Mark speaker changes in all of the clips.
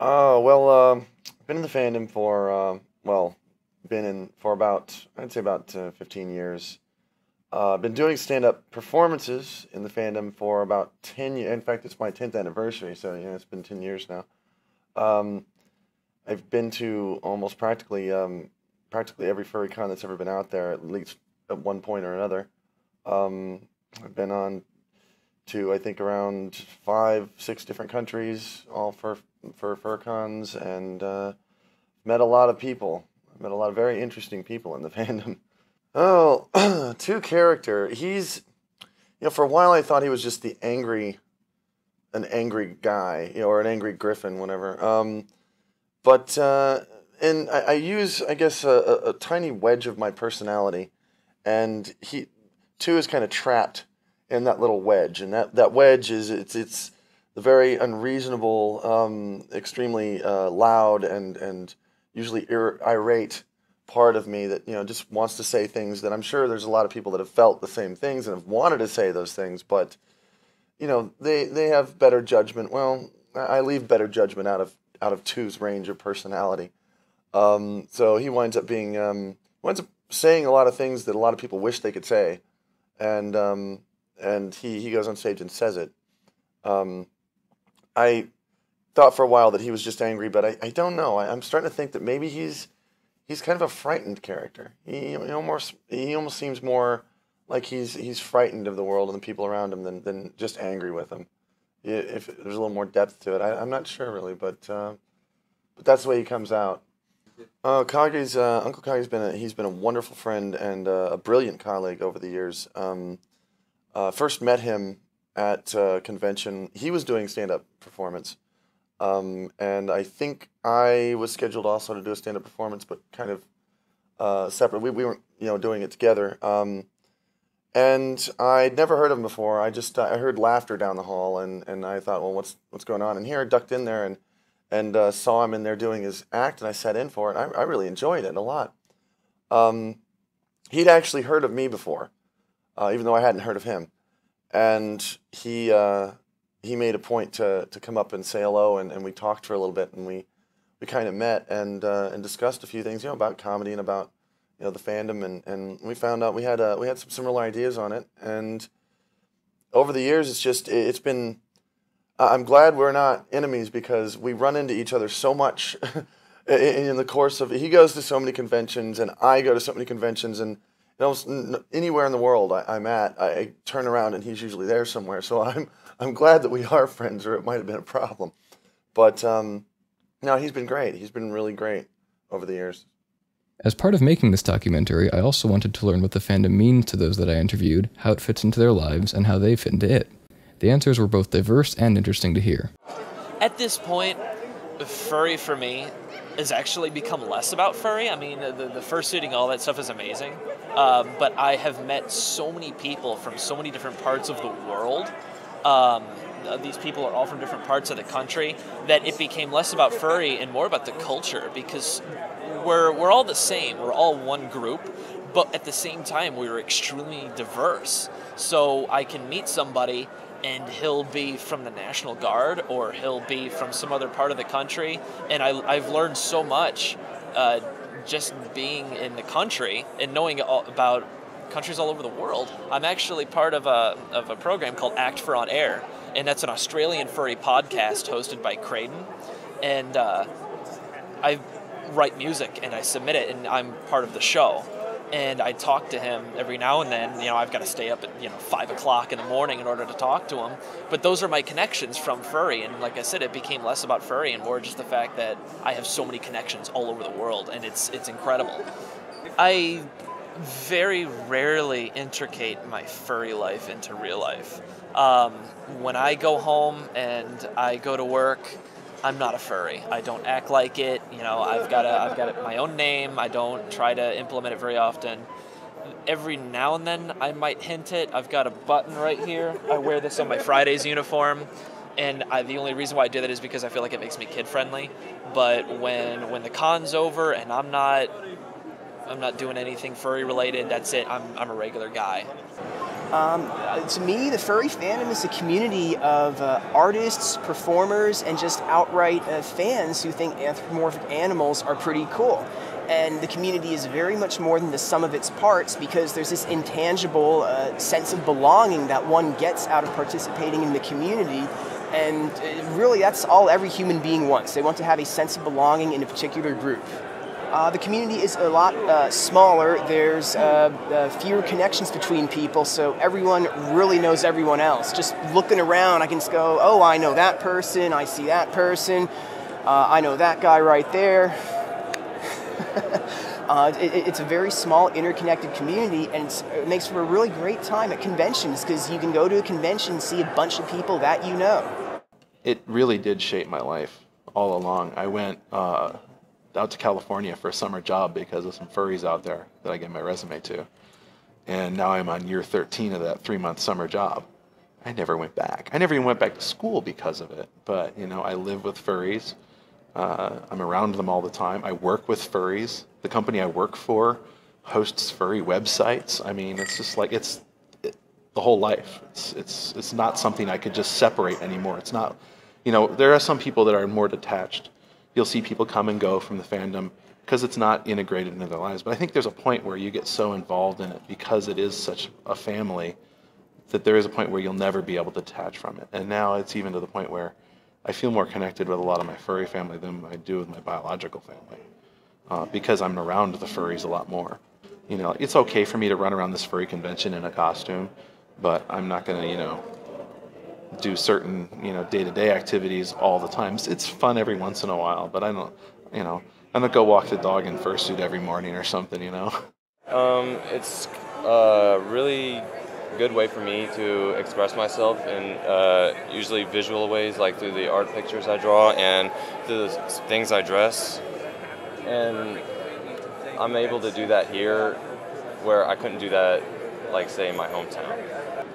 Speaker 1: Oh, well, been in the fandom for, been in for about, I'd say about 15 years. Been doing stand-up performances in the fandom for about 10 years. In fact, it's my 10th anniversary, so, it's been 10 years now. Um, I've been to almost practically every furry con that's ever been out there, at least at one point or another. Um, I've been on to, I think, around five, six different countries, all for fur cons, and met a lot of people. Met a lot of very interesting people in the fandom. Oh, two character. For a while I thought he was just an angry guy, or an angry griffin, whatever. But and I use, I guess, a tiny wedge of my personality, and two is kind of trapped in that little wedge, and that wedge is it's the very unreasonable, extremely loud and usually irate part of me that just wants to say things that I'm sure there's a lot of people that have felt the same things and have wanted to say those things, but they have better judgment. Well, I leave better judgment out of two's range of personality. So he winds up saying a lot of things that a lot of people wish they could say, and he goes on stage and says it. I thought for a while that he was just angry, but I don't know. I'm starting to think that maybe he's kind of a frightened character. He almost seems more like he's frightened of the world and the people around him than just angry with them. If there's a little more depth to it, I'm not sure really, but that's the way he comes out. Kage's Uncle Kage's he's been a wonderful friend and a brilliant colleague over the years. First met him at a convention. He was doing stand-up performance, and I think I was scheduled also to do a stand-up performance, but kind of separate. We weren't doing it together. And I'd never heard of him before. I heard laughter down the hall, and I thought, well, what's going on? And here I ducked in there and saw him in there doing his act, and I sat in for it. I really enjoyed it a lot. He'd actually heard of me before, even though I hadn't heard of him, and he made a point to come up and say hello, and we talked for a little bit, and we kind of met and discussed a few things, about comedy and about the fandom, and we found out we had some similar ideas on it, and over the years it's been. I'm glad we're not enemies because we run into each other so much in the course of. He goes to so many conventions and I go to so many conventions, and almost anywhere in the world I'm at, I turn around and he's usually there somewhere. So I'm glad that we are friends, or it might have been a problem. But no, he's been great. He's been really great over the years.
Speaker 2: As part of making this documentary, I also wanted to learn what the fandom means to those that I interviewed, how it fits into their lives, and how they fit into it. The answers were both diverse and interesting to hear.
Speaker 3: At this point, furry for me has actually become less about furry. I mean, the fursuiting, all that stuff is amazing. But I have met so many people from so many different parts of the world. These people are all from different parts of the country, that it became less about furry and more about the culture, because we're all the same. We're all one group, but at the same time, we're extremely diverse. So I can meet somebody and he'll be from the National Guard, or he'll be from some other part of the country, and I've learned so much just being in the country and knowing about countries all over the world. I'm actually part of a program called Act for On Air, and that's an Australian furry podcast hosted by Creighton, and I write music and I submit it, and I'm part of the show. And I talk to him every now and then. I've got to stay up at 5 o'clock in the morning in order to talk to him. But those are my connections from furry. And like I said, it became less about furry and more just the fact that I have so many connections all over the world, and it's incredible. I very rarely intricate my furry life into real life. When I go home and I go to work, I'm not a furry. I don't act like it. I've got my own name. I don't try to implement it very often. Every now and then I might hint it. I've got a button right here. I wear this on my Fridays uniform, and the only reason why I do that is because I feel like it makes me kid friendly. But when the con's over and I'm not doing anything furry related, that's it. I'm a regular guy.
Speaker 4: To me, the furry fandom is a community of artists, performers, and just outright fans who think anthropomorphic animals are pretty cool. And the community is very much more than the sum of its parts, because there's this intangible sense of belonging that one gets out of participating in the community. And really, that's all every human being wants. They want to have a sense of belonging in a particular group. The community is a lot smaller. There's fewer connections between people, so everyone really knows everyone else. Just looking around, I can just go, oh, I know that person, I see that person, I know that guy right there. It's a very small, interconnected community, and it makes for a really great time at conventions, because you can go to a convention and see a bunch of people that you know.
Speaker 5: It really did shape my life all along. I went out to California for a summer job because of some furries out there that I gave my resume to. And now I'm on year 13 of that 3-month summer job. I never went back. I never even went back to school because of it. But, you know, I live with furries. I'm around them all the time. I work with furries. The company I work for hosts furry websites. I mean, it's just like, it's the whole life. It's not something I could just separate anymore. It's not, you know, there are some people that are more detached. You'll see people come and go from the fandom because it's not integrated into their lives. But I think there's a point where you get so involved in it because it is such a family that there is a point where you'll never be able to detach from it. And now it's even to the point where I feel more connected with a lot of my furry family than I do with my biological family because I'm around the furries a lot more. You know, it's okay for me to run around this furry convention in a costume, but I'm not going to, you know, do certain, you know, day-to-day activities all the time. It's fun every once in a while, but I don't, you know, I'm not go walk the dog in fursuit every morning or something, you know.
Speaker 6: It's a really good way for me to express myself in usually visual ways, like through the art pictures I draw and through the things I dress. And I'm able to do that here where I couldn't do that, like, say, in my hometown.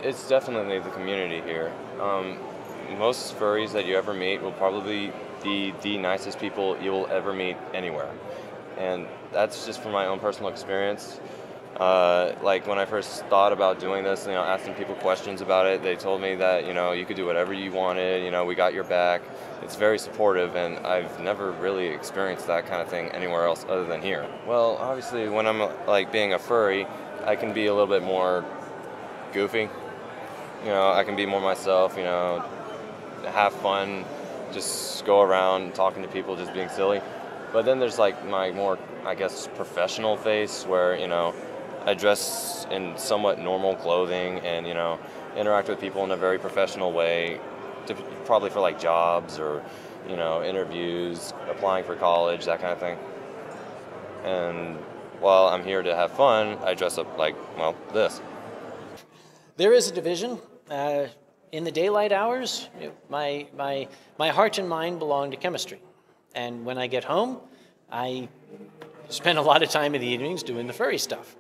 Speaker 6: It's definitely the community here. Most furries that you ever meet will probably be the nicest people you will ever meet anywhere. And that's just from my own personal experience. Like, when I first thought about doing this, you know, asking people questions about it, they told me that, you know, you could do whatever you wanted, you know, we got your back. It's very supportive, and I've never really experienced that kind of thing anywhere else other than here. Well, obviously, when I'm, like, being a furry, I can be a little bit more goofy. You know, I can be more myself, you know, have fun, just go around talking to people, just being silly. But then there's, like, my more, I guess, professional face where, you know, I dress in somewhat normal clothing and, you know, interact with people in a very professional way, probably for, like, jobs or, you know, interviews, applying for college, that kind of thing. And while I'm here to have fun, I dress up like, well, this.
Speaker 7: There is a division. In the daylight hours, my heart and mind belong to chemistry. And when I get home, I spend a lot of time in the evenings doing the furry stuff.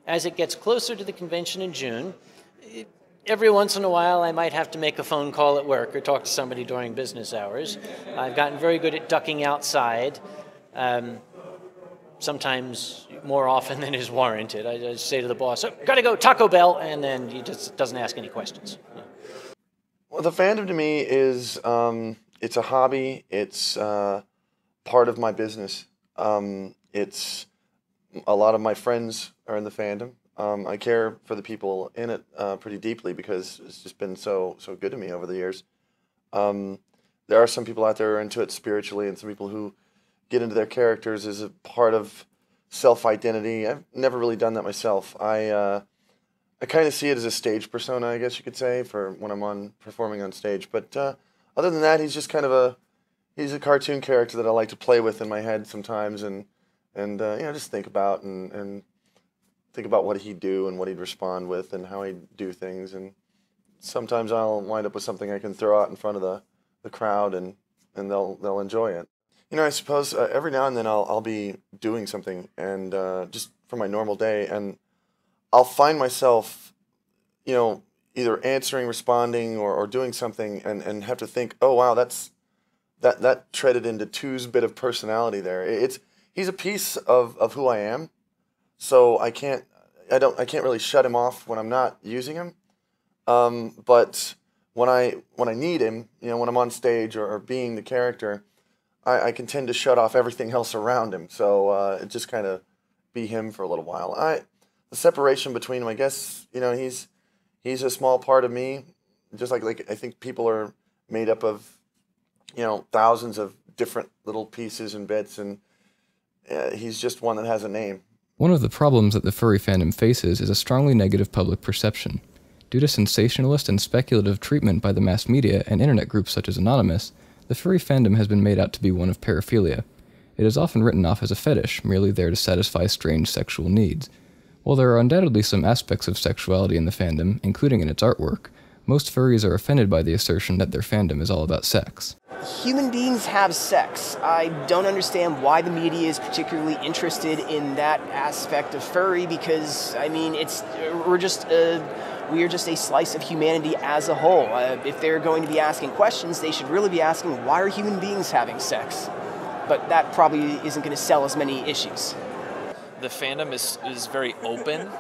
Speaker 7: As it gets closer to the convention in June, every once in a while I might have to make a phone call at work or talk to somebody during business hours. I've gotten very good at ducking outside, sometimes more often than is warranted. I just say to the boss, oh, gotta go, Taco Bell, and then he just doesn't ask any questions.
Speaker 1: Well, the fandom to me is, it's a hobby. It's part of my business. It's a lot of my friends are in the fandom. I care for the people in it pretty deeply because it's just been so good to me over the years. There are some people out there who are into it spiritually, and some people who get into their characters as a part of self-identity. I've never really done that myself. I kind of see it as a stage persona, I guess you could say, for when I'm performing on stage. But other than that, he's just kind of he's a cartoon character that I like to play with in my head sometimes, and you know, just think about and think about what he'd do and what he'd respond with and how he'd do things. And sometimes I'll wind up with something I can throw out in front of the crowd, and they'll enjoy it. You know, I suppose every now and then I'll be doing something, and just for my normal day, and I'll find myself, you know, either answering, responding, or doing something, and have to think, oh wow, that treaded into Two's bit of personality there. He's a piece of who I am, so I can't, I can't really shut him off when I'm not using him. But when I need him, you know, when I'm on stage or being the character, I can tend to shut off everything else around him. So it just kind of be him for a little while. The separation between them, I guess, you know, he's a small part of me. Just like I think people are made up of, you know, thousands of different little pieces and bits, and he's just one that has a name.
Speaker 2: One of the problems that the furry fandom faces is a strongly negative public perception. Due to sensationalist and speculative treatment by the mass media and internet groups such as Anonymous, the furry fandom has been made out to be one of paraphilia. It is often written off as a fetish, merely there to satisfy strange sexual needs. While there are undoubtedly some aspects of sexuality in the fandom, including in its artwork, most furries are offended by the assertion that their fandom is all about sex.
Speaker 4: Human beings have sex. I don't understand why the media is particularly interested in that aspect of furry, because, I mean, we are just a slice of humanity as a whole. If they're going to be asking questions, they should really be asking, why are human beings having sex? But that probably isn't going to sell as many issues.
Speaker 3: The fandom is very open,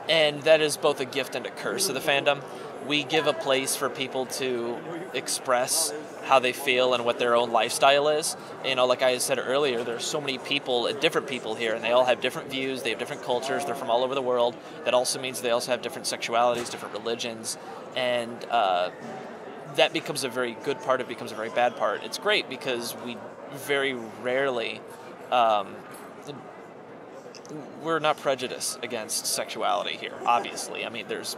Speaker 3: and that is both a gift and a curse of the fandom. We give a place for people to express how they feel and what their own lifestyle is. You know, like I said earlier, there's so many people, different people here, and they all have different views, they have different cultures, they're from all over the world. That also means they also have different sexualities, different religions, and that becomes a very good part, it becomes a very bad part. It's great because we very rarely, we're not prejudiced against sexuality here, obviously. I mean, there's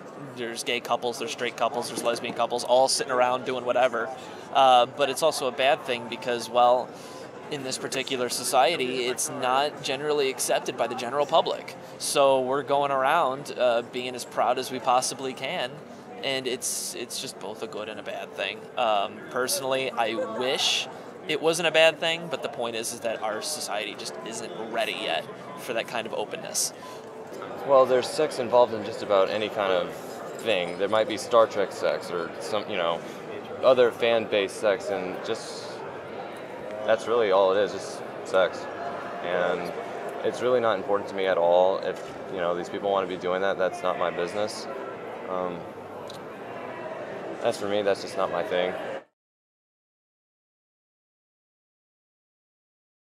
Speaker 3: gay couples, there's straight couples, there's lesbian couples, all sitting around doing whatever. But it's also a bad thing because, well, in this particular society, it's not generally accepted by the general public. So we're going around being as proud as we possibly can, and it's just both a good and a bad thing. Personally, I wish it wasn't a bad thing, but the point is that our society just isn't ready yet for that kind of openness.
Speaker 6: Well, there's sex involved in just about any kind of thing. There might be Star Trek sex or some, you know, other fan-based sex, and just that's really all it is, just sex. And it's really not important to me at all. If, you know, these people want to be doing that, that's not my business. As for me, that's just not my thing.